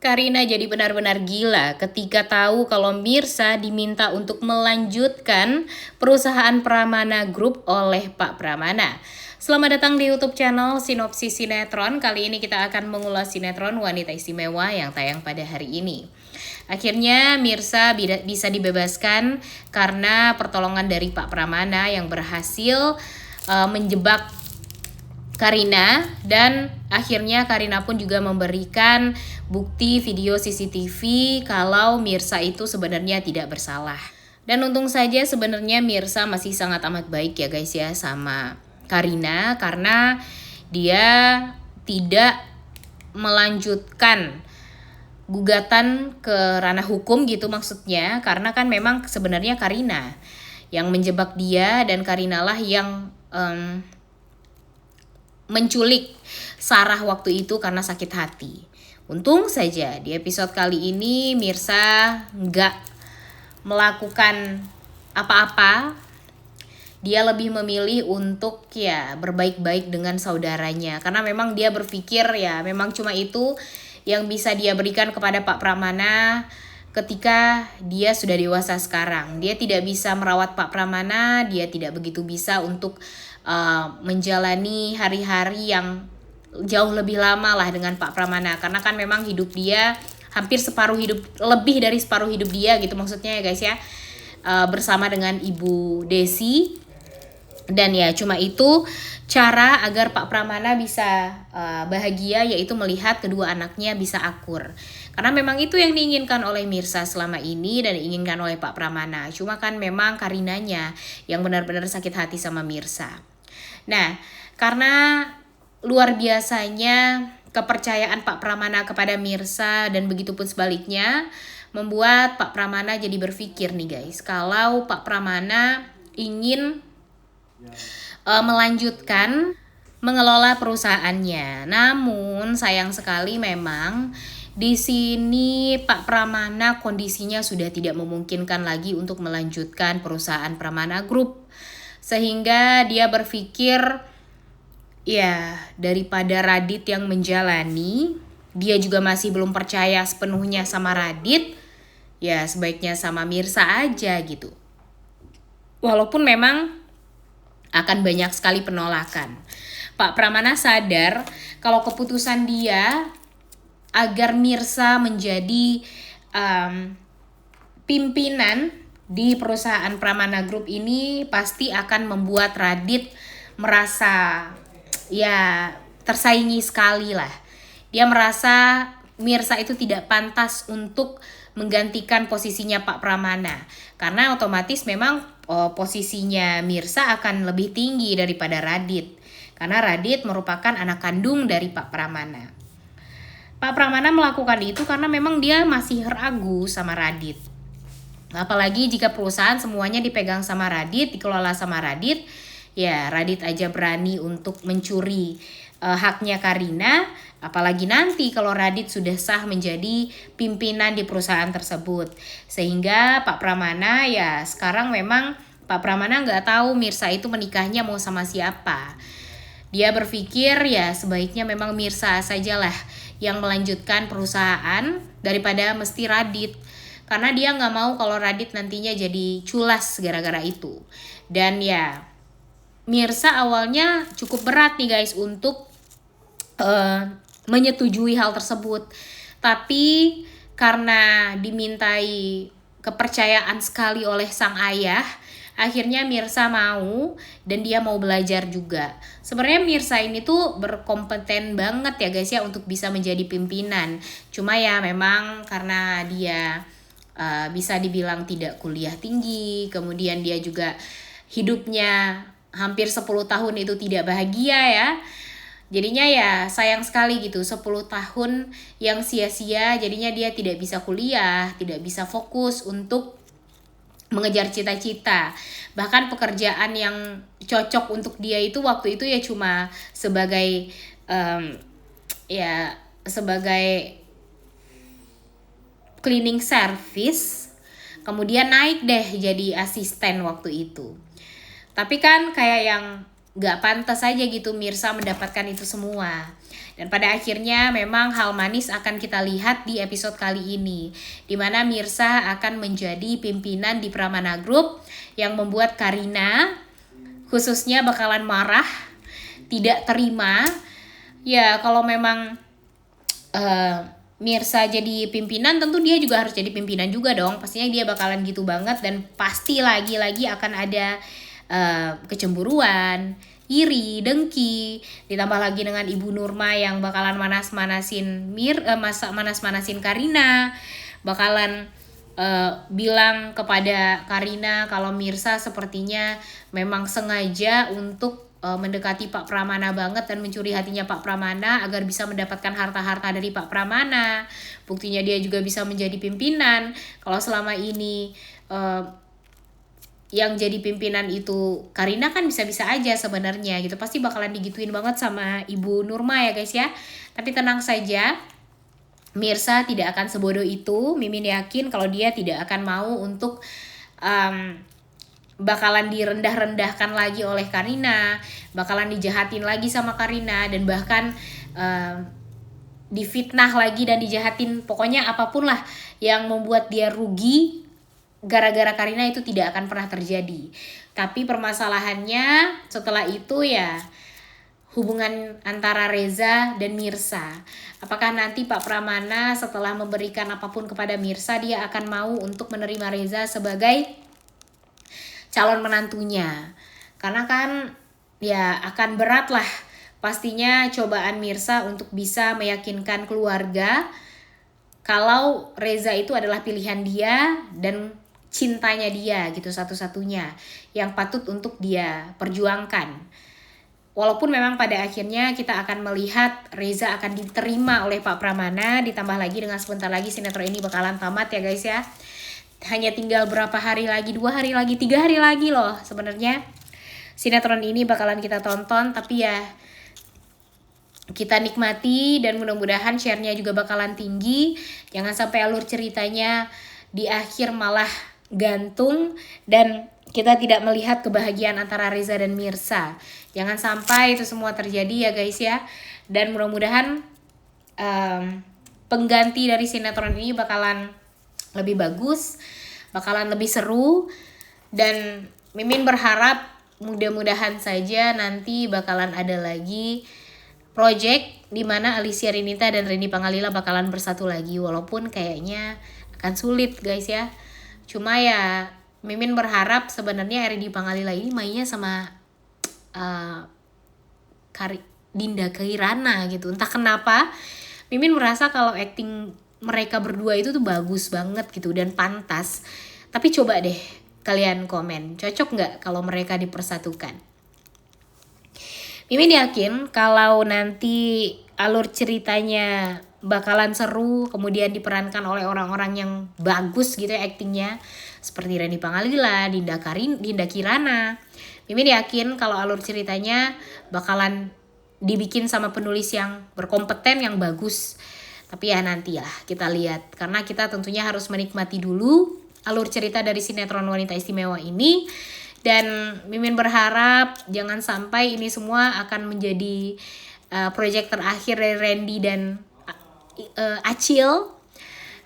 Karina jadi benar-benar gila ketika tahu kalau Mirsa diminta untuk melanjutkan perusahaan Pramana Group oleh Pak Pramana. Selamat datang di YouTube channel Sinopsis Sinetron. Kali ini kita akan mengulas sinetron Wanita Istimewa yang tayang pada hari ini. Akhirnya Mirsa bisa dibebaskan karena pertolongan dari Pak Pramana yang berhasil menjebak Karina, dan akhirnya Karina pun juga memberikan bukti video CCTV kalau Mirsa itu sebenarnya tidak bersalah. Dan untung saja sebenarnya Mirsa masih sangat amat baik ya guys ya sama Karina, karena dia tidak melanjutkan gugatan ke ranah hukum gitu maksudnya, karena kan memang sebenarnya Karina yang menjebak dia dan Karina lah yang menculik Sarah waktu itu karena sakit hati. Untung saja di episode kali ini Mirsa nggak melakukan apa-apa. Dia lebih memilih untuk ya berbaik-baik dengan saudaranya, karena memang dia berpikir ya memang cuma itu yang bisa dia berikan kepada Pak Pramana ketika dia sudah dewasa sekarang. Dia tidak bisa merawat Pak Pramana, dia tidak begitu bisa untuk menjalani hari-hari yang jauh lebih lama lah dengan Pak Pramana, karena kan memang hidup dia hampir separuh hidup, lebih dari separuh hidup dia gitu maksudnya ya guys ya, bersama dengan Ibu Desi. Dan ya cuma itu cara agar Pak Pramana bisa bahagia, yaitu melihat kedua anaknya bisa akur. Karena memang itu yang diinginkan oleh Mirsa selama ini dan diinginkan oleh Pak Pramana. Cuma kan memang Karinanya yang benar-benar sakit hati sama Mirsa. Nah, karena luar biasanya kepercayaan Pak Pramana kepada Mirsa dan begitupun sebaliknya, membuat Pak Pramana jadi berpikir nih guys, kalau Pak Pramana ingin melanjutkan mengelola perusahaannya. Namun sayang sekali memang di sini Pak Pramana kondisinya sudah tidak memungkinkan lagi untuk melanjutkan perusahaan Pramana Group. Sehingga dia berpikir ya daripada Radit yang menjalani, dia juga masih belum percaya sepenuhnya sama Radit, ya sebaiknya sama Mirsa aja gitu. Walaupun memang akan banyak sekali penolakan. Pak Pramana sadar kalau keputusan dia agar Mirsa menjadi pimpinan di perusahaan Pramana Group ini pasti akan membuat Radit merasa ya tersaingi sekali lah. Dia merasa Mirsa itu tidak pantas untuk menggantikan posisinya Pak Pramana, karena otomatis memang posisinya Mirsa akan lebih tinggi daripada Radit, karena Radit merupakan anak kandung dari Pak Pramana. Pak Pramana melakukan itu karena memang dia masih ragu sama Radit. Apalagi jika perusahaan semuanya dipegang sama Radit, dikelola sama Radit, ya Radit aja berani untuk mencuri haknya Karina. Apalagi nanti kalau Radit sudah sah menjadi pimpinan di perusahaan tersebut. Sehingga Pak Pramana ya sekarang memang Pak Pramana nggak tahu Mirsa itu menikahnya mau sama siapa. Dia berpikir ya sebaiknya memang Mirsa sajalah yang melanjutkan perusahaan daripada mesti Radit. Karena dia nggak mau kalau Radit nantinya jadi culas gara-gara itu. Dan ya Mirsa awalnya cukup berat nih guys untuk menyetujui hal tersebut. Tapi karena dimintai kepercayaan sekali oleh sang ayah, akhirnya Mirsa mau dan dia mau belajar juga. Sebenarnya Mirsa ini tuh berkompeten banget ya guys ya untuk bisa menjadi pimpinan. Cuma ya memang karena dia bisa dibilang tidak kuliah tinggi, kemudian dia juga hidupnya hampir 10 tahun itu tidak bahagia ya. Jadinya ya sayang sekali gitu, 10 tahun yang sia-sia, jadinya dia tidak bisa kuliah, tidak bisa fokus untuk mengejar cita-cita. Bahkan pekerjaan yang cocok untuk dia itu waktu itu ya cuma sebagai sebagai cleaning service, kemudian naik deh jadi asisten waktu itu. Tapi kan kayak yang gak pantas aja gitu Mirsa mendapatkan itu semua. Dan pada akhirnya memang hal manis akan kita lihat di episode kali ini, di mana Mirsa akan menjadi pimpinan di Pramana Group yang membuat Karina khususnya bakalan marah, tidak terima. Ya kalau memang Mirsa jadi pimpinan, tentu dia juga harus jadi pimpinan juga dong. Pastinya dia bakalan gitu banget, dan pasti lagi-lagi akan ada kecemburuan, iri, dengki, ditambah lagi dengan Ibu Nurma yang bakalan manas-manasin manas-manasin Karina, bakalan bilang kepada Karina kalau Mirsa sepertinya memang sengaja untuk mendekati Pak Pramana banget dan mencuri hatinya Pak Pramana agar bisa mendapatkan harta-harta dari Pak Pramana. Buktinya dia juga bisa menjadi pimpinan. Kalau selama ini yang jadi pimpinan itu Karina kan bisa-bisa aja sebenarnya gitu. Pasti bakalan digituin banget sama Ibu Nurma ya guys ya. Tapi tenang saja, Mirsa tidak akan sebodoh itu. Mimin yakin kalau dia tidak akan mau untuk bakalan direndah-rendahkan lagi oleh Karina, bakalan dijahatin lagi sama Karina, dan bahkan difitnah lagi dan dijahatin. Pokoknya apapun lah yang membuat dia rugi gara-gara Karina itu tidak akan pernah terjadi. Tapi permasalahannya setelah itu ya hubungan antara Reza dan Mirsa. Apakah nanti Pak Pramana setelah memberikan apapun kepada Mirsa, dia akan mau untuk menerima Reza sebagai calon menantunya? Karena kan ya akan berat lah pastinya cobaan Mirsa untuk bisa meyakinkan keluarga kalau Reza itu adalah pilihan dia dan cintanya dia gitu, satu-satunya yang patut untuk dia perjuangkan. Walaupun memang pada akhirnya kita akan melihat Reza akan diterima oleh Pak Pramana, ditambah lagi dengan sebentar lagi sinetron ini bakalan tamat ya guys ya. Hanya tinggal berapa hari lagi, 2 hari lagi, 3 hari lagi loh sebenarnya. Sinetron ini bakalan kita tonton, tapi ya kita nikmati dan mudah-mudahan share-nya juga bakalan tinggi. Jangan sampai alur ceritanya di akhir malah gantung dan kita tidak melihat kebahagiaan antara Reza dan Mirsa. Jangan sampai itu semua terjadi ya guys ya. Dan mudah-mudahan pengganti dari sinetron ini bakalan lebih bagus, bakalan lebih seru. Dan Mimin berharap mudah-mudahan saja nanti bakalan ada lagi project di mana Alicia Rinita dan Rendy Pangalila bakalan bersatu lagi. Walaupun kayaknya akan sulit guys ya. Cuma ya Mimin berharap sebenarnya Rendy Pangalila ini mainnya sama Dinda Kirana gitu. Entah kenapa Mimin merasa kalau acting mereka berdua itu tuh bagus banget gitu dan pantas. Tapi coba deh kalian komen, cocok nggak kalau mereka dipersatukan? Mimin yakin kalau nanti alur ceritanya bakalan seru, kemudian diperankan oleh orang-orang yang bagus gitu ya actingnya, seperti Rendy Pangalila, Dinda Kirana. Mimin yakin kalau alur ceritanya bakalan dibikin sama penulis yang berkompeten, yang bagus. Tapi ya nantilah kita lihat, karena kita tentunya harus menikmati dulu alur cerita dari sinetron Wanita Istimewa ini. Dan Mimin berharap jangan sampai ini semua akan menjadi proyek terakhir dari Rendy dan Acil.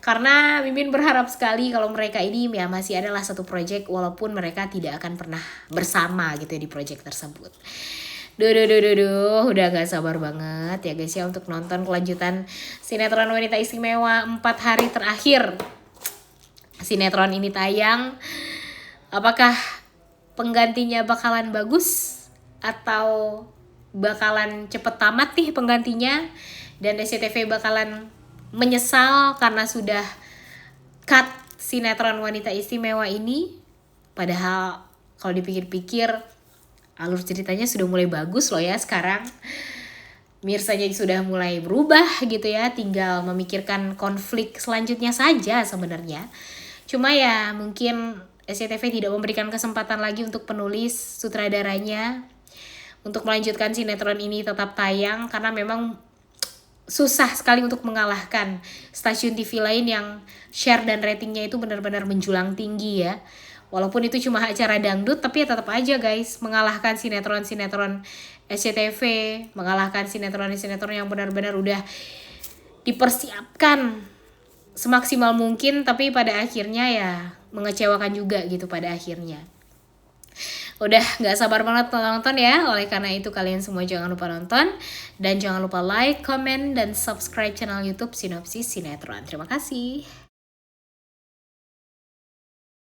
Karena Mimin berharap sekali kalau mereka ini ya masih adalah satu proyek, walaupun mereka tidak akan pernah bersama gitu ya di proyek tersebut. Udah gak sabar banget ya guys ya untuk nonton kelanjutan sinetron Wanita Istimewa 4 hari terakhir sinetron ini tayang. Apakah penggantinya bakalan bagus atau bakalan cepet tamat nih penggantinya, dan SCTV bakalan menyesal karena sudah cut sinetron Wanita Istimewa ini? Padahal kalau dipikir-pikir alur ceritanya sudah mulai bagus loh ya sekarang. Mirsanya sudah mulai berubah gitu ya, tinggal memikirkan konflik selanjutnya saja sebenarnya. Cuma ya mungkin SCTV tidak memberikan kesempatan lagi untuk penulis, sutradaranya untuk melanjutkan sinetron ini tetap tayang, karena memang susah sekali untuk mengalahkan stasiun TV lain yang share dan ratingnya itu benar-benar menjulang tinggi ya. Walaupun itu cuma acara dangdut, tapi ya tetap aja guys mengalahkan sinetron-sinetron SCTV mengalahkan sinetron-sinetron yang benar-benar udah dipersiapkan semaksimal mungkin, tapi pada akhirnya ya mengecewakan juga gitu pada akhirnya. Udah gak sabar banget nonton ya. Oleh karena itu kalian semua jangan lupa nonton. Dan jangan lupa like, comment, dan subscribe channel YouTube Sinopsis Sinetron. Terima kasih.